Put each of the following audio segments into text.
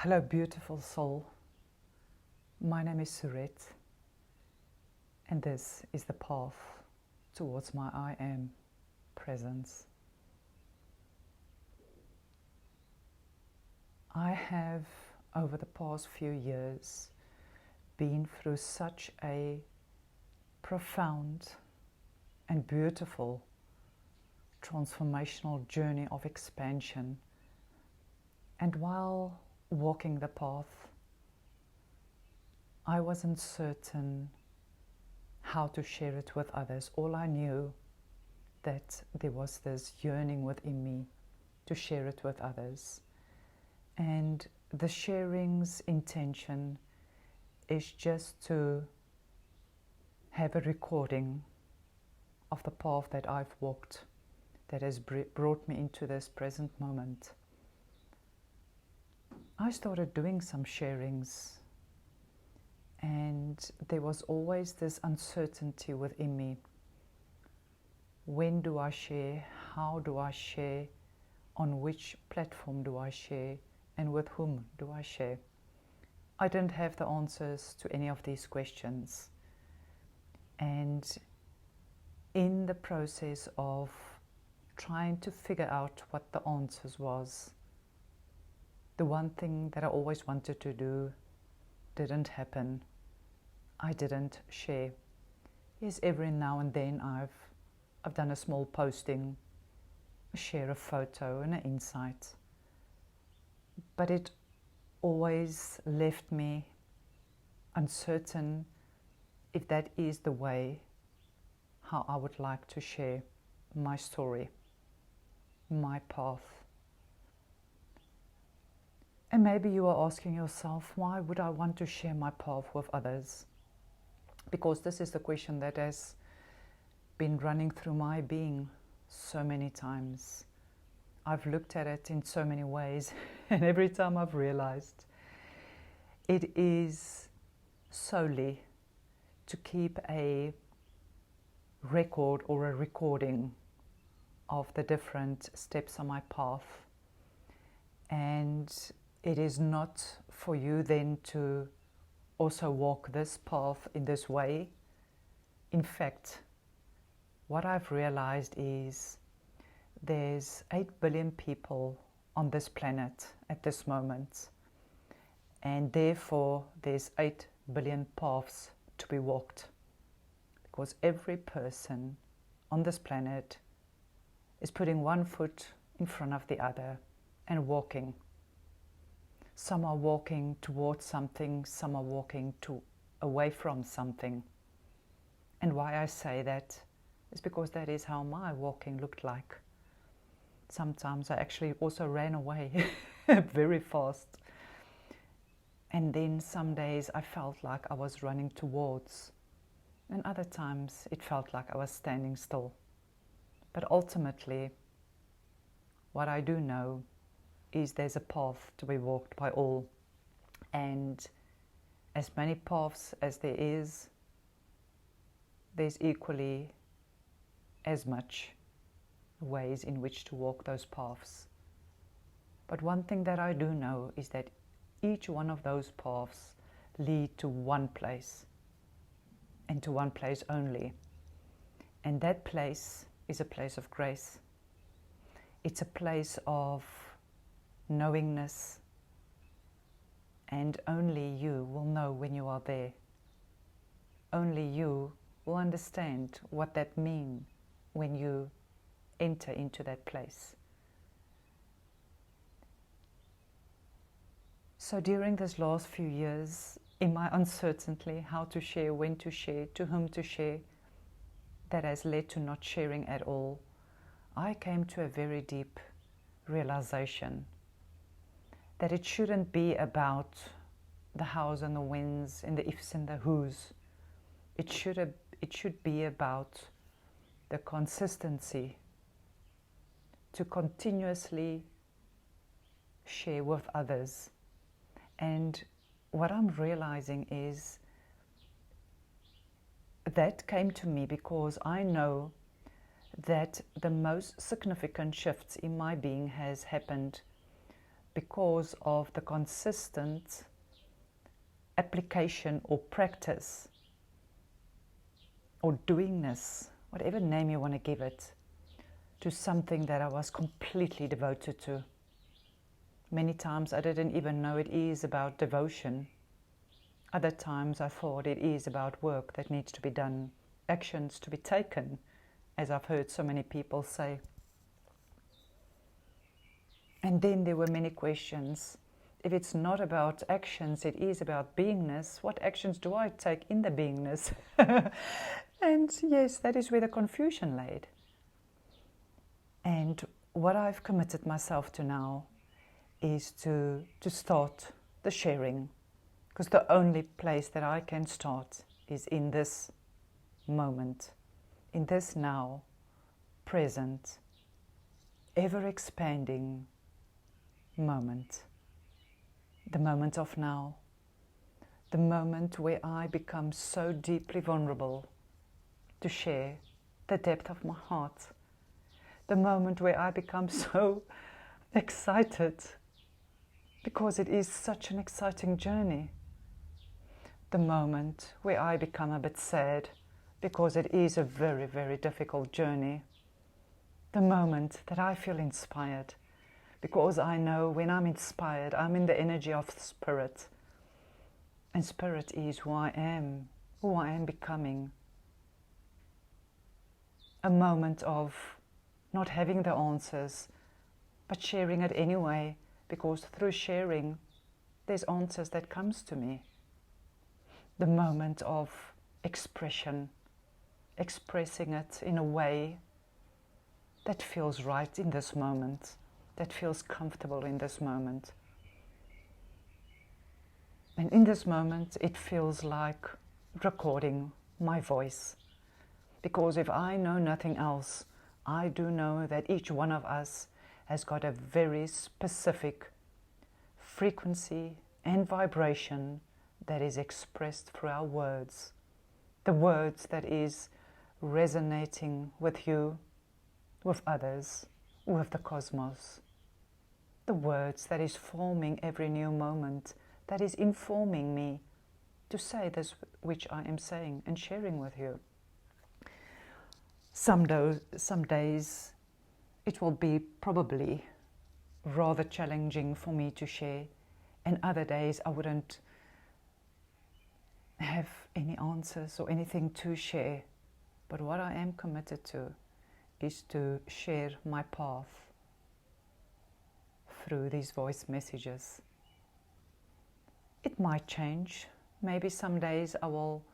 Hello, beautiful soul. My name is Suret, and this is the path towards my I Am presence. I have, over the past few years, been through such a profound and beautiful transformational journey of expansion. And while walking the path, I wasn't certain how to share it with others. All I knew that there was this yearning within me to share it with others. And the sharing's intention is just to have a recording of the path that I've walked that has brought me into this present moment. I started doing some sharings, and there was always this uncertainty within me. When do I share? How do I share? On which platform do I share? And with whom do I share? I didn't have the answers to any of these questions. And in the process of trying to figure out what the answers was, the one thing that I always wanted to do didn't happen. I didn't share. Yes, every now and then I've done a small posting, share a photo and an insight. But it always left me uncertain if that is the way how I would like to share my story, my path. And maybe you are asking yourself, why would I want to share my path with others? Because this is the question that has been running through my being so many times. I've looked at it in so many ways, and every time I've realized it is solely to keep a record or a recording of the different steps on my path. And it is not for you then to also walk this path in this way. In fact, what I've realized is there's 8 billion people on this planet at this moment, and therefore there's 8 billion paths to be walked, because every person on this planet is putting one foot in front of the other and walking. Some are walking towards something, some are walking away from something. And why I say that is because that is how my walking looked like. Sometimes I actually also ran away very fast. And then some days I felt like I was running towards, and other times it felt like I was standing still. But ultimately, what I do know is there's a path to be walked by all. And as many paths as there is, there's equally as much ways in which to walk those paths. But one thing that I do know is that each one of those paths lead to one place, and to one place only. And that place is a place of grace. It's a place of knowingness, and only you will know when you are there. Only you will understand what that means when you enter into that place. So during this last few years, in my uncertainty how to share, when to share, to whom to share, that has led to not sharing at all, I came to a very deep realization that it shouldn't be about the hows and the whens and the ifs and the whos. It should be about the consistency to continuously share with others. And what I'm realizing is that came to me because I know that the most significant shifts in my being has happened because of the consistent application or practice or doingness, whatever name you want to give it, to something that I was completely devoted to. Many times I didn't even know it is about devotion. Other times I thought it is about work that needs to be done, actions to be taken, as I've heard so many people say. And then there were many questions. If it's not about actions, it is about beingness. What actions do I take in the beingness? And yes, that is where the confusion laid. And what I've committed myself to now is to start the sharing, because the only place that I can start is in this moment, in this now, present, ever expanding moment, the moment of now, the moment where I become so deeply vulnerable to share the depth of my heart, the moment where I become so excited because it is such an exciting journey, the moment where I become a bit sad because it is a very, very difficult journey, the moment that I feel inspired because I know when I'm inspired, I'm in the energy of spirit, and spirit is who I am becoming. A moment of not having the answers, but sharing it anyway, because through sharing, there's answers that comes to me. The moment of expression, expressing it in a way that feels right in this moment, that feels comfortable in this moment. And in this moment, it feels like recording my voice. Because if I know nothing else, I do know that each one of us has got a very specific frequency and vibration that is expressed through our words. The words that is resonating with you, with others, with the cosmos. The words that is forming every new moment, that is informing me to say this which I am saying and sharing with you. Some days it will be probably rather challenging for me to share, and other days I wouldn't have any answers or anything to share. But what I am committed to is to share my path through these voice messages. It might change. Maybe some days I will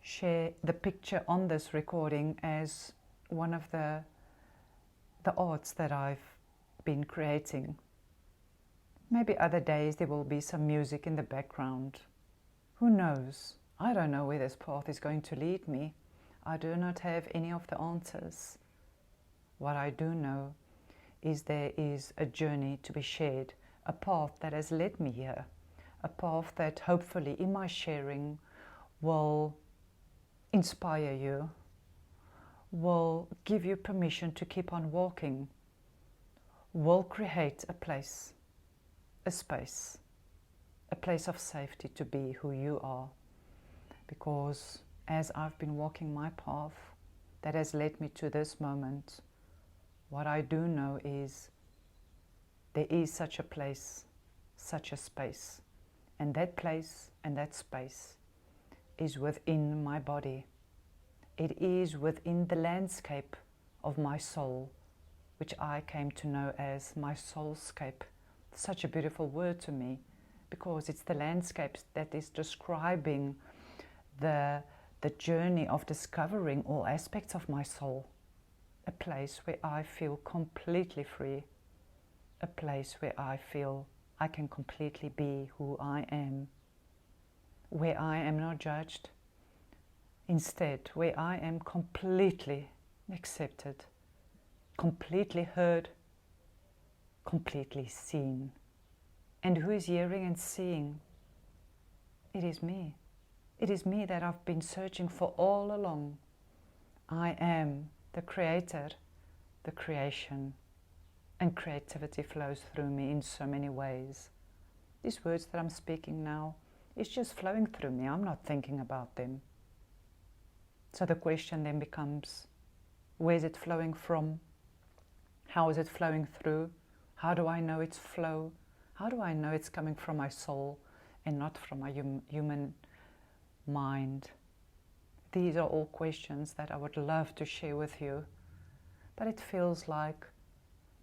share the picture on this recording as one of the arts that I've been creating. Maybe other days there will be some music in the background. Who knows? I don't know where this path is going to lead me. I do not have any of the answers. What I do know is there is a journey to be shared, a path that has led me here, a path that hopefully in my sharing will inspire you, will give you permission to keep on walking, will create a place, a space, a place of safety to be who you are. Because as I've been walking my path that has led me to this moment, what I do know is there is such a place, such a space, and that place and that space is within my body. It is within the landscape of my soul, which I came to know as my soulscape. Such a beautiful word to me, because it's the landscape that is describing the journey of discovering all aspects of my soul. A place where I feel completely free, a place where I feel I can completely be who I am, where I am not judged, instead where I am completely accepted, completely heard, completely seen. And who is hearing and seeing? It is me. It is me that I've been searching for all along. I am the creator, the creation. and creativity flows through me in so many ways. These words that I'm speaking now, it's just flowing through me. I'm not thinking about them. So the question then becomes, where is it flowing from? How is it flowing through? How do I know its flow? How do I know it's coming from my soul and not from my human mind? These are all questions that I would love to share with you. But it feels like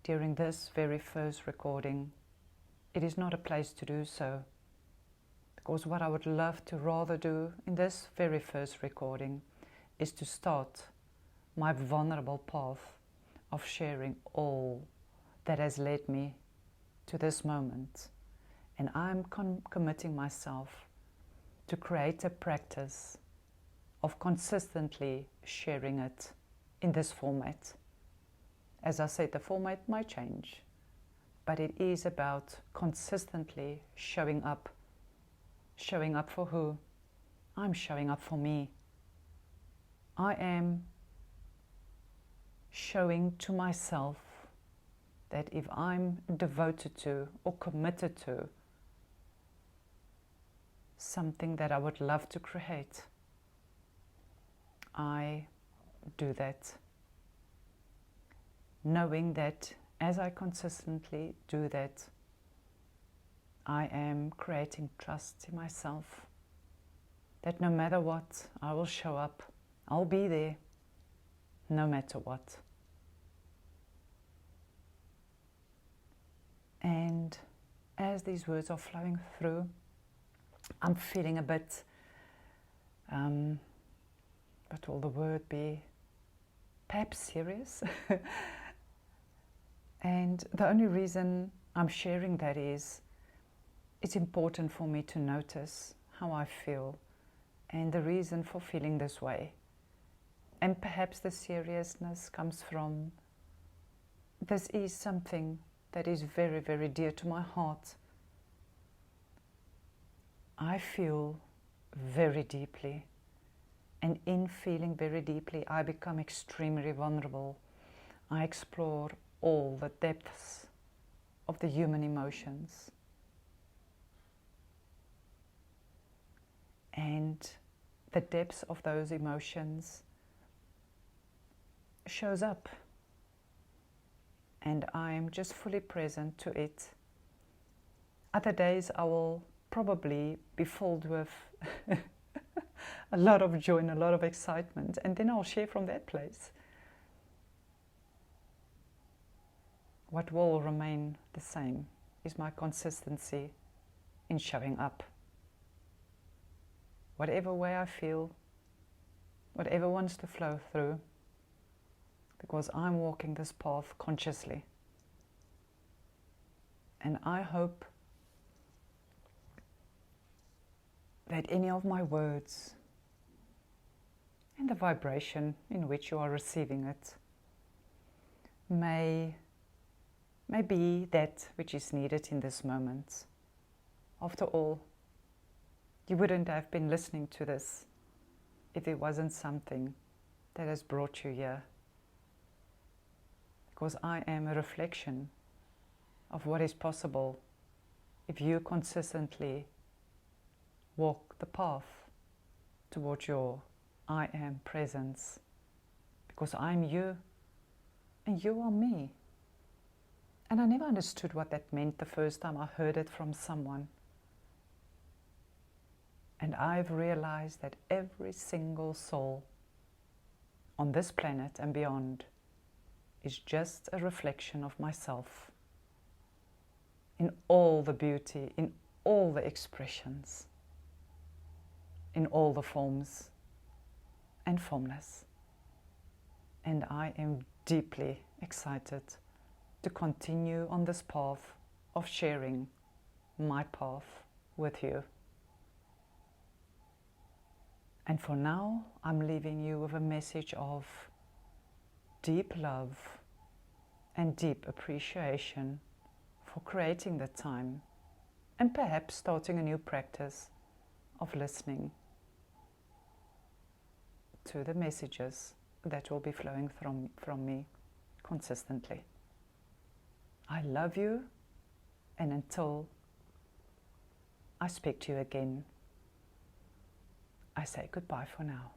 during this very first recording, it is not a place to do so. Because what I would love to rather do in this very first recording is to start my vulnerable path of sharing all that has led me to this moment. And I'm committing myself to create a practice of consistently sharing it in this format. As I said, the format might change, but it is about consistently showing up. Showing up for who? I'm showing up for me. I am showing to myself that if I'm devoted to or committed to something that I would love to create, I do that, knowing that as I consistently do that, I am creating trust in myself, that no matter what, I will show up, I'll be there, no matter what. And as these words are flowing through, I'm feeling a bit, what will the word be? Perhaps serious. And the only reason I'm sharing that is it's important for me to notice how I feel and the reason for feeling this way. And perhaps the seriousness comes from this is something that is very, very dear to my heart. I feel very deeply, and in feeling very deeply, I become extremely vulnerable. I explore all the depths of the human emotions. And the depths of those emotions shows up. And I'm just fully present to it. Other days I will probably be filled with a lot of joy and a lot of excitement, and then I'll share from that place. What will remain the same is my consistency in showing up. Whatever way I feel, whatever wants to flow through, because I'm walking this path consciously. And I hope that any of my words and the vibration in which you are receiving it may be that which is needed in this moment. After all, you wouldn't have been listening to this if it wasn't something that has brought you here. Because I am a reflection of what is possible if you consistently walk the path towards your I am presence. Because I'm you and you are me. And I never understood what that meant the first time I heard it from someone. And I've realized that every single soul on this planet and beyond is just a reflection of myself in all the beauty, in all the expressions, in all the forms and formless. And I am deeply excited to continue on this path of sharing my path with you. And for now, I'm leaving you with a message of deep love and deep appreciation for creating the time and perhaps starting a new practice of listening to the messages that will be flowing from me consistently. I love you, and until I speak to you again, I say goodbye for now.